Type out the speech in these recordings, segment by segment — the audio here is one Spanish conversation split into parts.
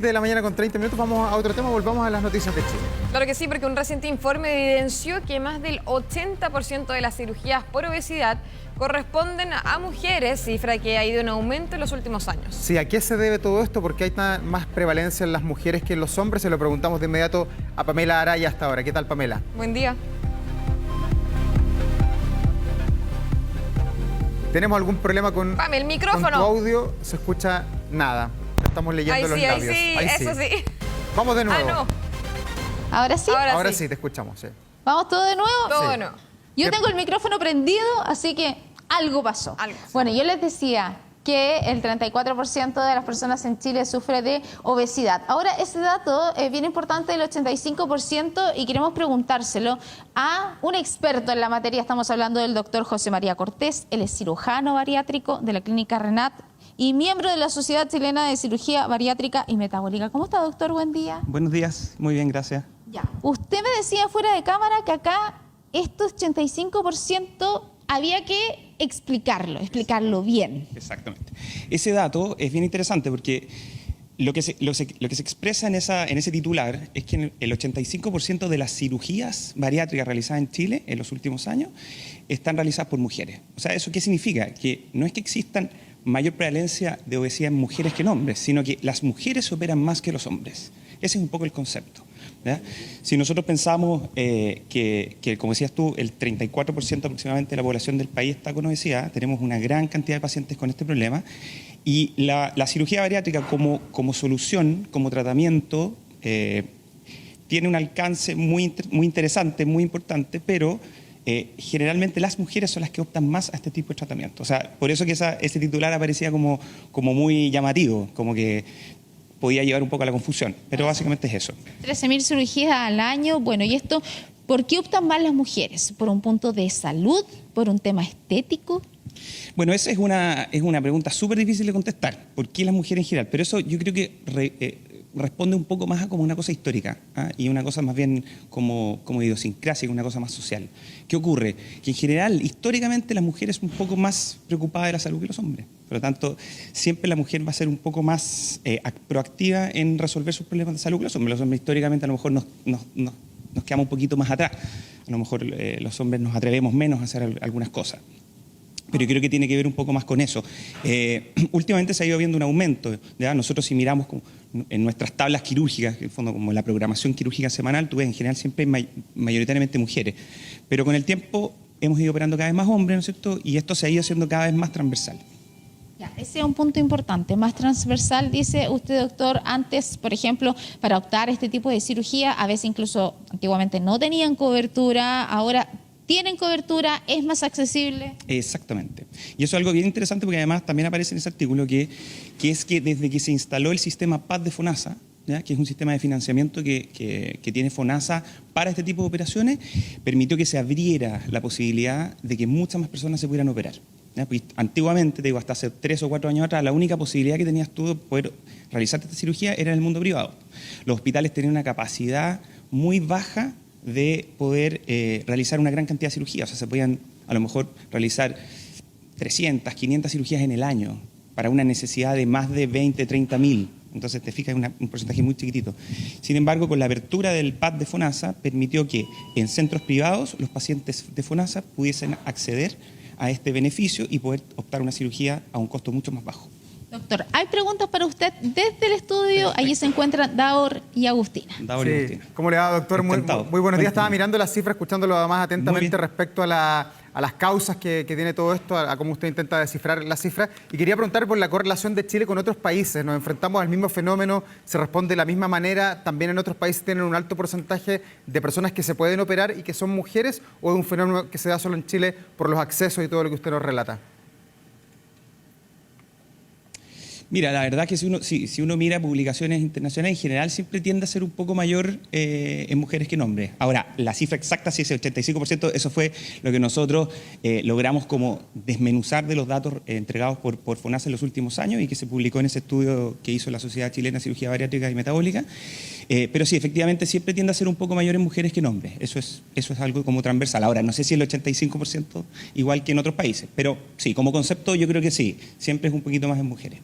De la mañana con 30 minutos, vamos a otro tema, volvamos a las noticias de Chile. Claro que sí, porque un reciente informe evidenció que más del 80% de las cirugías por obesidad corresponden a mujeres, cifra que ha ido en aumento en los últimos años. Sí, ¿a qué se debe todo esto? Porque hay más prevalencia en las mujeres que en los hombres. Se lo preguntamos de inmediato a Pamela Araya hasta ahora. ¿Qué tal, Pamela? Buen día. ¿Tenemos algún problema con, Pame, el micrófono. con tu audio? Se escucha nada. Estamos leyendo los labios. Ahí sí, eso sí. Vamos de nuevo. Ah, no. ¿Ahora sí? Ahora sí, te escuchamos. Sí. ¿Vamos todo de nuevo? Todo Sí. no. Yo tengo el micrófono prendido, así que algo pasó. Algo. Bueno, yo les decía que el 34% de las personas en Chile sufre de obesidad. Ahora, ese dato es bien importante, del 85%, y queremos preguntárselo a un experto en la materia. Estamos hablando del doctor José María Cortés. Él es cirujano bariátrico de la Clínica Renat y miembro de la Sociedad Chilena de Cirugía Bariátrica y Metabólica. ¿Cómo está, doctor? Buen día. Buenos días, muy bien, gracias. Ya. Usted me decía fuera de cámara que acá estos 85% había que explicarlo bien. Exactamente. Ese dato es bien interesante porque lo que se expresa en ese titular es que el 85% de las cirugías bariátricas realizadas en Chile en los últimos años están realizadas por mujeres. O sea, ¿eso qué significa? Que no es que existan mayor prevalencia de obesidad en mujeres que en hombres, sino que las mujeres operan más que los hombres. Ese es un poco el concepto, ¿verdad? Si nosotros pensamos que, como decías tú, el 34% aproximadamente de la población del país está con obesidad, tenemos una gran cantidad de pacientes con este problema, y la cirugía bariátrica como solución, como tratamiento, tiene un alcance muy interesante, muy importante, pero generalmente las mujeres son las que optan más a este tipo de tratamiento. O sea, por eso que ese titular aparecía como muy llamativo, como que podía llevar un poco a la confusión, pero básicamente es eso. 13.000 cirugías al año. Bueno, ¿y esto por qué optan más las mujeres? ¿Por un punto de salud? ¿Por un tema estético? Bueno, esa es una pregunta súper difícil de contestar. ¿Por qué las mujeres en general? Pero eso yo creo que responde un poco más a como una cosa histórica, ¿ah? Y una cosa más bien como idiosincrasia, una cosa más social. ¿Qué ocurre? Que en general, históricamente, las mujeres son un poco más preocupadas de la salud que los hombres. Por lo tanto, siempre la mujer va a ser un poco más proactiva en resolver sus problemas de salud que los hombres. Los hombres históricamente a lo mejor nos quedamos un poquito más atrás. A lo mejor los hombres nos atrevemos menos a hacer algunas cosas. Pero yo creo que tiene que ver un poco más con eso. Últimamente se ha ido viendo un aumento, ¿ya? Nosotros si miramos en nuestras tablas quirúrgicas, en el fondo como la programación quirúrgica semanal, tú ves en general siempre mayoritariamente mujeres. Pero con el tiempo hemos ido operando cada vez más hombres, ¿no es cierto? Y esto se ha ido haciendo cada vez más transversal. Ya, ese es un punto importante, más transversal, dice usted, doctor. Antes, por ejemplo, para optar a este tipo de cirugía, a veces incluso antiguamente no tenían cobertura, ahora tienen cobertura, es más accesible. Exactamente. Y eso es algo bien interesante porque además también aparece en ese artículo que es que desde que se instaló el sistema PAD de FONASA, ¿ya? Que es un sistema de financiamiento que tiene FONASA para este tipo de operaciones, permitió que se abriera la posibilidad de que muchas más personas se pudieran operar. ¿Ya? Porque antiguamente, te digo, hasta hace 3 o 4 años atrás, la única posibilidad que tenías tú de poder realizar esta cirugía era en el mundo privado. Los hospitales tenían una capacidad muy baja de poder realizar una gran cantidad de cirugías. O sea, se podían a lo mejor realizar 300, 500 cirugías en el año para una necesidad de más de 20, 30 mil. Entonces, te fijas, es un porcentaje muy chiquitito. Sin embargo, con la apertura del PAD de FONASA, permitió que en centros privados los pacientes de FONASA pudiesen acceder a este beneficio y poder optar a una cirugía a un costo mucho más bajo. Doctor, hay preguntas para usted desde el estudio. Perfecto. Allí se encuentran Daor y Agustina. Daor y Agustina. ¿Cómo le va, doctor? Muy buenos días. Estaba mirando las cifras, escuchándolo además atentamente respecto a las causas que tiene todo esto, a cómo usted intenta descifrar las cifras. Y quería preguntar por la correlación de Chile con otros países. Nos enfrentamos al mismo fenómeno, se responde de la misma manera. También en otros países tienen un alto porcentaje de personas que se pueden operar y que son mujeres, o es un fenómeno que se da solo en Chile por los accesos y todo lo que usted nos relata. Mira, la verdad que si uno mira publicaciones internacionales, en general siempre tiende a ser un poco mayor en mujeres que en hombres. Ahora, la cifra exacta, si es el 85%, eso fue lo que nosotros logramos como desmenuzar de los datos entregados por FONASA en los últimos años y que se publicó en ese estudio que hizo la Sociedad Chilena de Cirugía Bariátrica y Metabólica. Pero sí, efectivamente, siempre tiende a ser un poco mayor en mujeres que en hombres. Eso es algo como transversal. Ahora, no sé si el 85% igual que en otros países, pero sí, como concepto yo creo que sí, siempre es un poquito más en mujeres.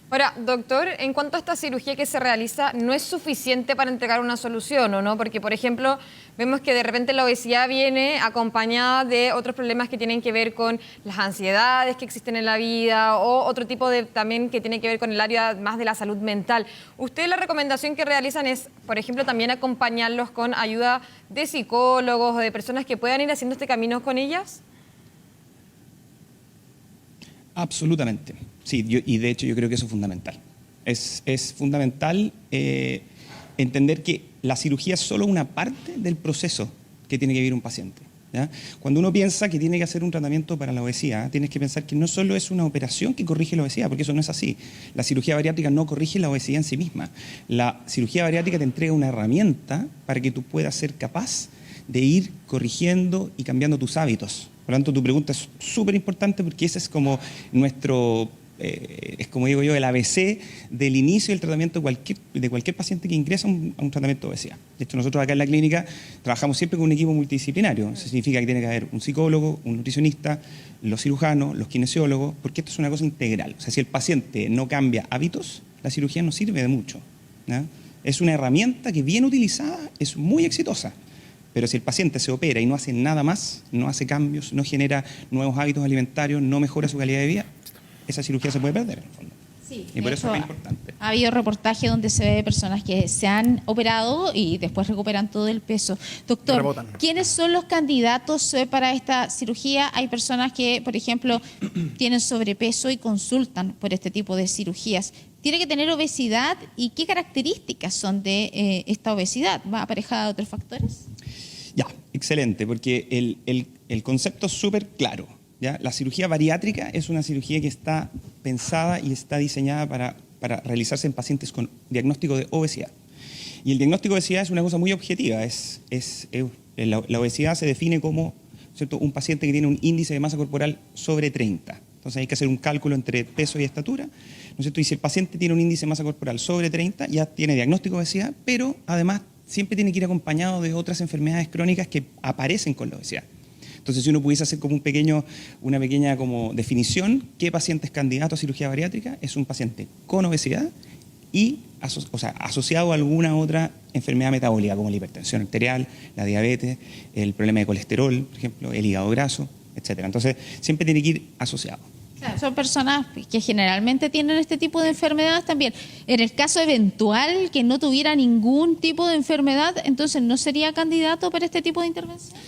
Ahora, doctor, en cuanto a esta cirugía que se realiza, ¿no es suficiente para entregar una solución o no? Porque, por ejemplo, vemos que de repente la obesidad viene acompañada de otros problemas que tienen que ver con las ansiedades que existen en la vida o otro tipo de también que tiene que ver con el área más de la salud mental. ¿Ustedes la recomendación que realizan es, por ejemplo, también acompañarlos con ayuda de psicólogos o de personas que puedan ir haciendo este camino con ellas? Absolutamente. Sí, y de hecho yo creo que eso es fundamental. Es fundamental entender que la cirugía es solo una parte del proceso que tiene que vivir un paciente, ¿ya? Cuando uno piensa que tiene que hacer un tratamiento para la obesidad, tienes que pensar que no solo es una operación que corrige la obesidad, porque eso no es así. La cirugía bariátrica no corrige la obesidad en sí misma. La cirugía bariátrica te entrega una herramienta para que tú puedas ser capaz de ir corrigiendo y cambiando tus hábitos. Por lo tanto, tu pregunta es súper importante porque ese es como nuestro, es como digo yo, el ABC del inicio del tratamiento de cualquier paciente que ingresa a un tratamiento de obesidad. De hecho, nosotros acá en la clínica trabajamos siempre con un equipo multidisciplinario. Eso significa que tiene que haber un psicólogo, un nutricionista, los cirujanos, los kinesiólogos, porque esto es una cosa integral. O sea, si el paciente no cambia hábitos, la cirugía no sirve de mucho, ¿ya? Es una herramienta que bien utilizada es muy exitosa. Pero si el paciente se opera y no hace nada más, no hace cambios, no genera nuevos hábitos alimentarios, no mejora su calidad de vida, esa cirugía se puede perder en el fondo. Sí, y por eso es importante. Ha habido reportajes donde se ve personas que se han operado y después recuperan todo el peso. Doctor, Rebotan. ¿quiénes son los candidatos para esta cirugía? Hay personas que, por ejemplo, tienen sobrepeso y consultan por este tipo de cirugías. ¿Tiene que tener obesidad? ¿Y qué características son de esta obesidad? ¿Va aparejada de otros factores? Ya, excelente, porque el concepto es súper claro, ¿ya? La cirugía bariátrica es una cirugía que está pensada y está diseñada para realizarse en pacientes con diagnóstico de obesidad. Y el diagnóstico de obesidad es una cosa muy objetiva. La obesidad se define como, ¿cierto?, un paciente que tiene un índice de masa corporal sobre 30. Entonces hay que hacer un cálculo entre peso y estatura, ¿no es cierto? Y si el paciente tiene un índice de masa corporal sobre 30, ya tiene diagnóstico de obesidad, pero además siempre tiene que ir acompañado de otras enfermedades crónicas que aparecen con la obesidad. Entonces, si uno pudiese hacer como una pequeña como definición, ¿qué paciente es candidato a cirugía bariátrica? Es un paciente con obesidad y asociado a alguna otra enfermedad metabólica, como la hipertensión arterial, la diabetes, el problema de colesterol, por ejemplo, el hígado graso, etc. Entonces, siempre tiene que ir asociado. Claro, son personas que generalmente tienen este tipo de enfermedades también. En el caso eventual que no tuviera ningún tipo de enfermedad, entonces ¿no sería candidato para este tipo de intervención?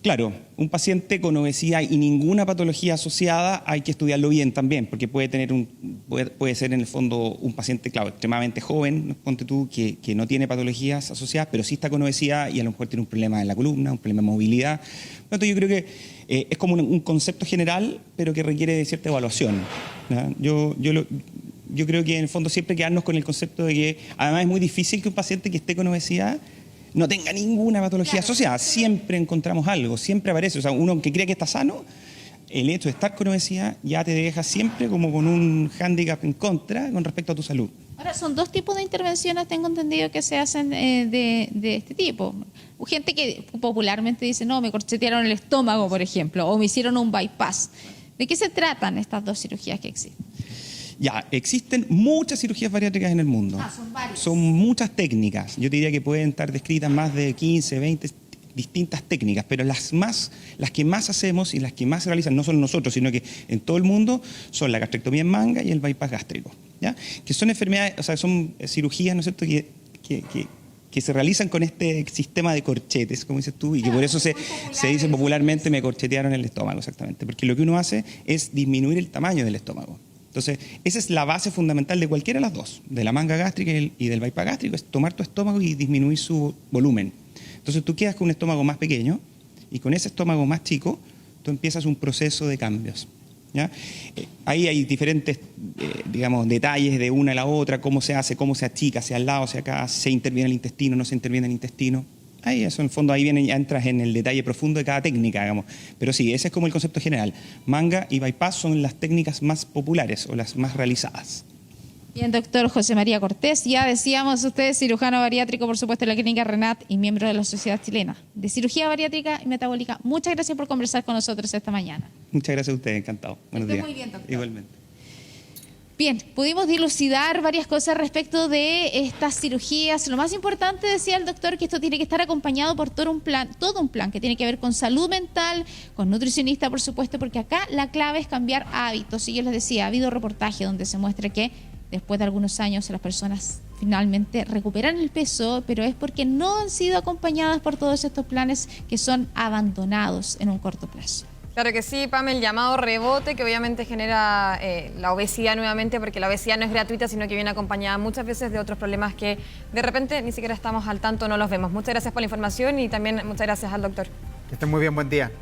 Claro, un paciente con obesidad y ninguna patología asociada hay que estudiarlo bien también, porque puede ser en el fondo un paciente, claro, extremadamente joven, ponte tú, que no tiene patologías asociadas, pero sí está con obesidad y a lo mejor tiene un problema en la columna, un problema de movilidad. Por lo tanto, yo creo que es como un concepto general, pero que requiere de cierta evaluación, ¿ya? Yo creo que en el fondo siempre quedarnos con el concepto de que además es muy difícil que un paciente que esté con obesidad no tenga ninguna patología asociada. Siempre encontramos algo, siempre aparece. O sea, uno que cree que está sano, el hecho de estar con obesidad ya te deja siempre como con un hándicap en contra con respecto a tu salud. Ahora, son dos tipos de intervenciones, tengo entendido, que se hacen de este tipo. Gente que popularmente dice, no, me corchetearon el estómago, por ejemplo, o me hicieron un bypass. ¿De qué se tratan estas dos cirugías que existen? Ya, existen muchas cirugías bariátricas en el mundo. Son varias. Son muchas técnicas. Yo te diría que pueden estar descritas más de 15, 20 distintas técnicas, pero las que más hacemos y las que más se realizan, no solo nosotros, sino que en todo el mundo, son la gastrectomía en manga y el bypass gástrico, ¿ya? Que son enfermedades, o sea, son cirugías, ¿no es cierto?, que se realizan con este sistema de corchetes, como dices tú, y que por eso se dice popularmente me corchetearon el estómago, exactamente, porque lo que uno hace es disminuir el tamaño del estómago. Entonces, esa es la base fundamental de cualquiera de las dos, de la manga gástrica y del bypass gástrico, es tomar tu estómago y disminuir su volumen. Entonces, tú quedas con un estómago más pequeño y con ese estómago más chico, tú empiezas un proceso de cambios, ¿ya? Ahí hay diferentes, detalles de una a la otra, cómo se hace, cómo se achica, hacia al lado, hacia acá, se interviene el intestino, no se interviene el intestino. Ahí eso, en el fondo, ahí ya entras en el detalle profundo de cada técnica, digamos. Pero sí, ese es como el concepto general. Manga y bypass son las técnicas más populares o las más realizadas. Bien, doctor José María Cortés, ya decíamos, usted es cirujano bariátrico, por supuesto, de la clínica Renat y miembro de la Sociedad Chilena de Cirugía Bariátrica y Metabólica. Muchas gracias por conversar con nosotros esta mañana. Muchas gracias a usted, encantado. Buenos días. Muy bien, doctor. Igualmente. Bien, pudimos dilucidar varias cosas respecto de estas cirugías. Lo más importante, decía el doctor, que esto tiene que estar acompañado por todo un plan que tiene que ver con salud mental, con nutricionista, por supuesto, porque acá la clave es cambiar hábitos. Y yo les decía, ha habido reportaje donde se muestra que después de algunos años las personas finalmente recuperan el peso, pero es porque no han sido acompañadas por todos estos planes que son abandonados en un corto plazo. Claro que sí, Pam, el llamado rebote que obviamente genera la obesidad nuevamente, porque la obesidad no es gratuita, sino que viene acompañada muchas veces de otros problemas que de repente ni siquiera estamos al tanto, no los vemos. Muchas gracias por la información y también muchas gracias al doctor. Que estén muy bien, buen día.